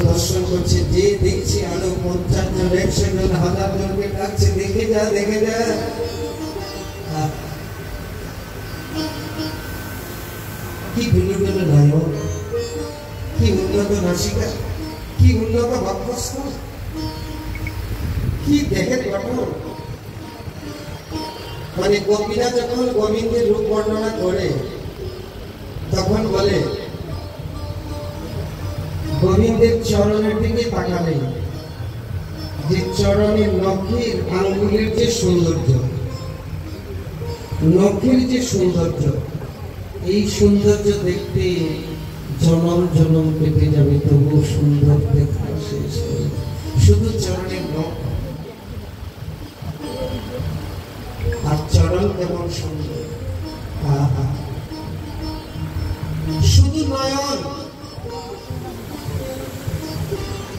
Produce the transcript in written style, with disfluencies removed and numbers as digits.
দর্শন করছে, যে দেখছি আলো 50 জন 100 জন 1000 জনকে ডাকছে, দেখে যা দেখে যা। কি ভিন্ন ভিন্ন নায়ক, কি উন্নত নাসিকা, কি উন্নত বক্ষস্থ, কি দেহের গঠন। মানে গোপীরা যখন গোবিন্দের রূপ বর্ণনা করে তখন বলে গোবিন্দের চরণের দিকে তাকালে যে চরণের নখের আঙ্গুলের যে সৌন্দর্য, নখের যে সৌন্দর্য, এই সৌন্দর্য দেখতে জনম জনম কেটে যাবে, তবু সুন্দর দেখা শেষ হবে। শুধু চরণের নখ আর চরণ কেমন সুন্দর, শুধু নয়ন